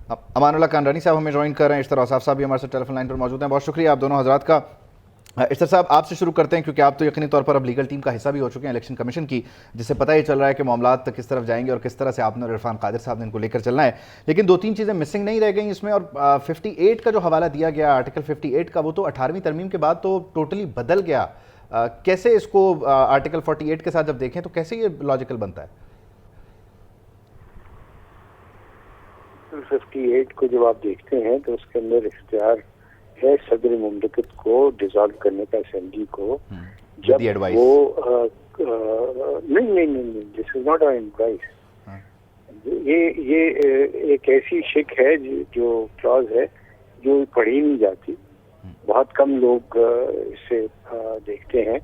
अमानुल्लाह कानरानी साहब हमें ज्वाइन कर रहे हैं, इश्तर औसाफ साहब भी हमारे साथ टेलीफोन लाइन पर मौजूद हैं। बहुत शुक्रिया आप दोनों हजरात का। इश्तर साहब, आपसे शुरू करते हैं क्योंकि आप तो यकीनी तौर पर अब लीगल टीम का हिस्सा भी हो चुके हैं इलेक्शन कमीशन की, जिससे पता ही चल रहा है कि मामलात किस तरफ जाएंगे और किस तरह से आपने और इरफान कादिर साहब ने इनको लेकर चलना है। लेकिन दो तीन चीज़ें मिसिंग नहीं रह गई इसमें, और 58 का जो हवाला दिया गया, आर्टिकल 58 का, वो तो 18वीं तरमीम के बाद तो टोटली बदल गया। कैसे इसको आर्टिकल 48 के साथ जब देखें तो कैसे ये लॉजिकल बनता है? 58 को जब आप देखते हैं तो उसके अंदर इख्तियार है सदर मुमलिकत को डिसॉल्व करने का असेंबली को, जब वो नहीं नहीं नहीं, this is not an advice. ये एक ऐसी शिक है जो क्लॉज है जो पढ़ी नहीं जाती, बहुत कम लोग इसे देखते हैं।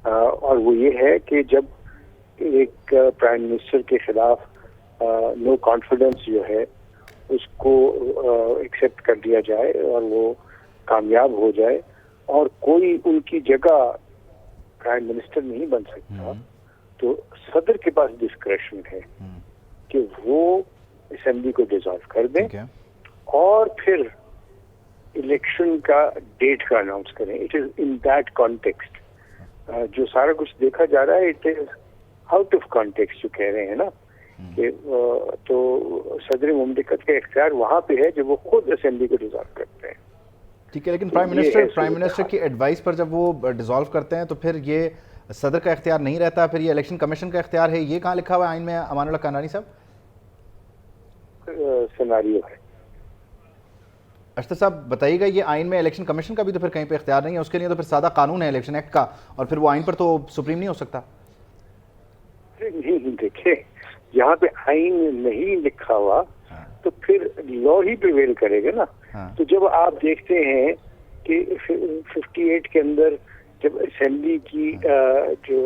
और वो ये है कि जब एक प्राइम मिनिस्टर के खिलाफ नो कॉन्फिडेंस जो है उसको एक्सेप्ट कर दिया जाए और वो कामयाब हो जाए और कोई उनकी जगह प्राइम मिनिस्टर नहीं बन सकता, तो सदर के पास डिस्क्रेशन है कि वो असेंबली को डिसॉल्व कर दें और फिर इलेक्शन का डेट का अनाउंस करें। It is in that context जो सारा कुछ देखा जा रहा है, it is out of context जो कह रहे हैं ना कि तो सदर मुमलिकत का इख्तियार वहां पे है जब वो खुद असेंबली को डिसॉल्व करते हैं। ठीक है, लेकिन प्राइम मिनिस्टर की एडवाइस पर जब वो डिसॉल्व करते हैं तो फिर ये सदर का इख्तियार नहीं रहता, फिर ये इलेक्शन कमीशन का इख्तियार है। ये कहाँ लिखा हुआ है आइन में अमानुल्लाह कानरानी साहब? सिनारियो है। अख्तर साहब बताइएगा, ये आइन में इलेक्शन कमीशन का भी तो फिर कहीं पे इख्तियार नहीं है, उसके लिए तो फिर सादा कानून है इलेक्शन एक्ट का, और फिर वो आइन पर तो सुप्रीम नहीं हो सकता। नहीं, देखिए यहाँ पे आइन नहीं लिखा हुआ तो फिर लॉ ही प्रिवेल करेगा ना। तो जब आप देखते हैं कि 58 के अंदर जब असेंबली की जो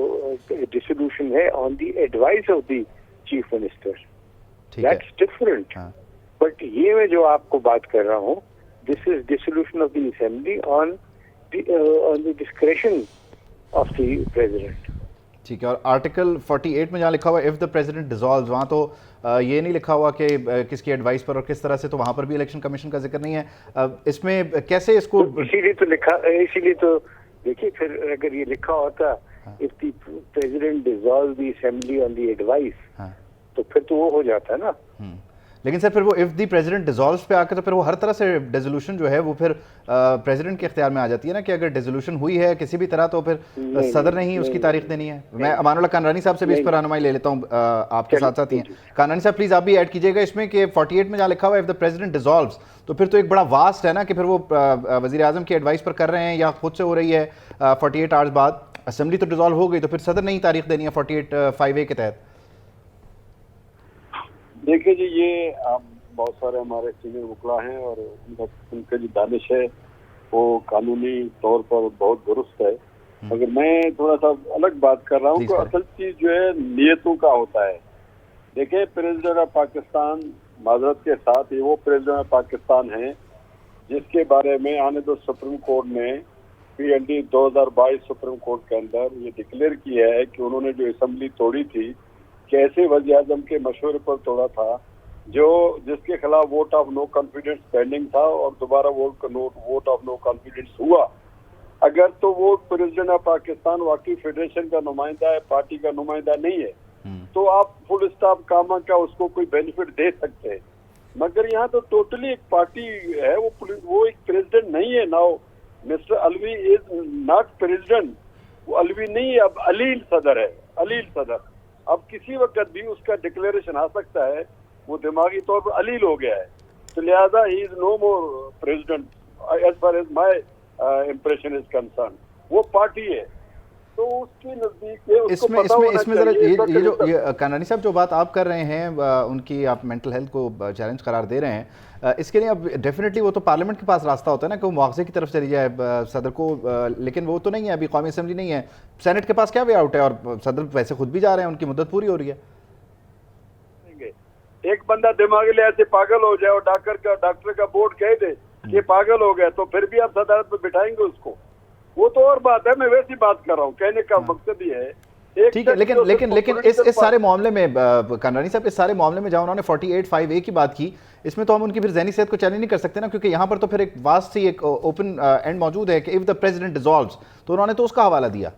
डिसोल्यूशन है on the advice of the chief minister, that's different. But ये मैं जो आपको बात कर रहा हूँ, this is dissolution of the assembly on the discretion of the president. ठीक है, और आर्टिकल 48 में जहाँ लिखा हुआ है इफ द प्रेसिडेंट डिसॉल्व्स, वहाँ तो ये नहीं लिखा हुआ कि किसकी एडवाइस पर और किस तरह से, तो वहाँ पर भी इलेक्शन कमीशन का जिक्र नहीं है। इसमें कैसे इसको इसीलिए तो लिखा, इसीलिए तो देखिए फिर अगर ये लिखा होता if the president dissolve the assembly on the advice, तो फिर तो वो हो जाता है ना। लेकिन सर फिर वो इफ द प्रेसिडेंट डिसॉल्व्स पे आकर तो फिर वो हर तरह से डिसोल्यूशन जो है वो फिर प्रेसिडेंट के इख्तियार में आ जाती है ना, कि अगर डिसोल्यूशन हुई है किसी भी तरह तो फिर सदर ने ही उसकी तारीख देनी है। मैं अमानुल्लाह कानरानी साहब से भी इस पर रहनुमाई ले लेता हूँ, आपके साथ साथ ही हैं। कानरानी साहब प्लीज आप भी ऐड कीजिएगा इसमें कि 48 में जहाँ लिखा हुआ है इफ द प्रेसिडेंट डिसॉल्व्स, तो फिर तो एक बड़ा वास्ट है ना कि फिर वो वजीर आजम की एडवाइस पर कर रहे हैं या खुद से हो रही है 48 आवर्स बाद, असेंबली तो डिसॉल्व हो गई तो फिर सदर ने ही तारीख देनी है 48(5)(a) के तहत। देखिए जी, ये बहुत सारे हमारे सीनियर वकला हैं और उनका जो दानिश है वो कानूनी तौर पर बहुत दुरुस्त है, मगर मैं थोड़ा सा अलग बात कर रहा हूँ कि असल चीज जो है नियतों का होता है। देखिए प्रेसिडेंट ऑफ पाकिस्तान, माजरत के साथ, ये वो प्रेसिडेंट ऑफ पाकिस्तान है जिसके बारे में आने दो सुप्रीम कोर्ट ने PND 2022 सुप्रीम कोर्ट के अंदर ये डिक्लेयर किया है कि उन्होंने जो असेंबली तोड़ी थी, कैसे वज़ीर आज़म के मशवरे पर तोड़ा था, जो जिसके खिलाफ vote of no confidence pending था और दोबारा वोट ऑफ नो कॉन्फिडेंस हुआ। अगर तो वो प्रेसिडेंट ऑफ पाकिस्तान वाकई फेडरेशन का नुमाइंदा है, पार्टी का नुमाइंदा नहीं है, तो आप फुल स्टॉप कामा का उसको कोई बेनिफिट दे सकते हैं। मगर यहाँ तो टोटली एक पार्टी है, वो एक प्रेसिडेंट नहीं है। Now mister Alvi is not president, वो अलवी नहीं है, अब अलील सदर है, अलील सदर। अब किसी वक्त भी उसका डिक्लेरेशन आ सकता है, वो दिमागी तौर पर अलील हो गया है, तो लिहाजा he is no more president as far as my impression is concern. वो पार्टी है तो उसके नजदीक इसमें जरा ये जो कानरानी साहब जो बात आप कर रहे हैं उनकी, आप मेंटल हेल्थ को चैलेंज करार दे रहे हैं, इसके लिए अब डेफिनेटली वो तो पार्लियामेंट के पास रास्ता होता है ना कि वो मुआवजे की तरफ चली जाए सदर को, लेकिन वो तो नहीं है, अभी कौमी असेंबली नहीं है, सेनेट के पास क्या वे आउट है, और सदर वैसे खुद भी जा रहे हैं, उनकी मुद्दत पूरी हो रही है। एक बंदा दिमागी लिहाज से पागल हो जाए और डॉक्टर का बोर्ड कह दे कि पागल हो गया, तो फिर भी आप सदारत में बिठाएंगे उसको? वो तो और बात है, मैं वैसी बात कर रहा हूँ। कहने का मकसद ये है ठीक है, लेकिन इस सारे मामले में कानरानी साहब, इस सारे मामले में जहाँ उन्होंने 48(5)(a) की बात की, इसमें तो हम उनकी फिर ज़हनी सेहत को चैलेंज नहीं कर सकते ना, क्योंकि यहाँ पर तो फिर एक वास्ट सी एक ओपन एंड मौजूद है कि इफ द प्रेसिडेंट डिसॉल्व्स, तो उन्होंने तो उसका हवाला दिया।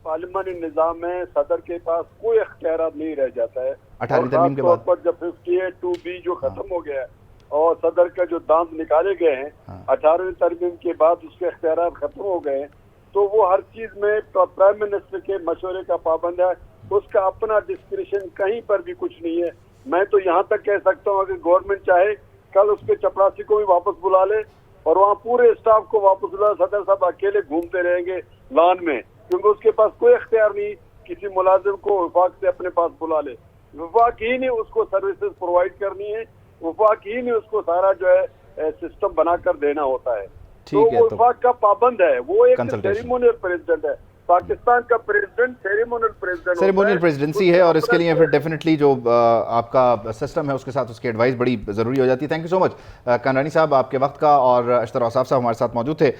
पार्लियामानी निज़ाम में सदर के पास कोई इख्तियार नहीं रह जाता है। 18वीं तरमीम के बाद पर जब 58(2)(b) जो खत्म हो गया है और सदर का जो दांत निकाले गए हैं 18वीं तरमीम के बाद उसके इख्तियार खत्म हो गए हैं, तो वो हर चीज में प्राइम मिनिस्टर के मशवरे का पाबंद है, उसका अपना डिस्क्रिशन कहीं पर भी कुछ नहीं है। मैं तो यहाँ तक कह सकता हूँ अगर गवर्नमेंट चाहे कल उसके चपरासी को भी वापस बुला ले और वहाँ पूरे स्टाफ को वापस बुला, सदर साहब अकेले घूमते रहेंगे लॉन में, क्योंकि उसके पास कोई इख्तियार नहीं किसी मुलाजिम को वफाक से अपने पास बुला ले। वफाक ही नहीं उसको सर्विसेज प्रोवाइड करनी है, वफाक ही नहीं उसको सारा जो है सिस्टम बनाकर देना होता है। तो वो वफाक का पाबंद है, वो एक सेरेमोनियल प्रेसिडेंट है। पाकिस्तान का प्रेसिडेंट सेरेमोनियल प्रेसिडेंसी है और इसके लिए फिर डेफिनेटली जो आपका सिस्टम है उसके साथ उसकी एडवाइस बड़ी ज़रूरी हो जाती है। थैंक यू सो मच कानरानी साहब आपके वक्त का, और अशतर औसाफ साहब हमारे साथ मौजूद थे।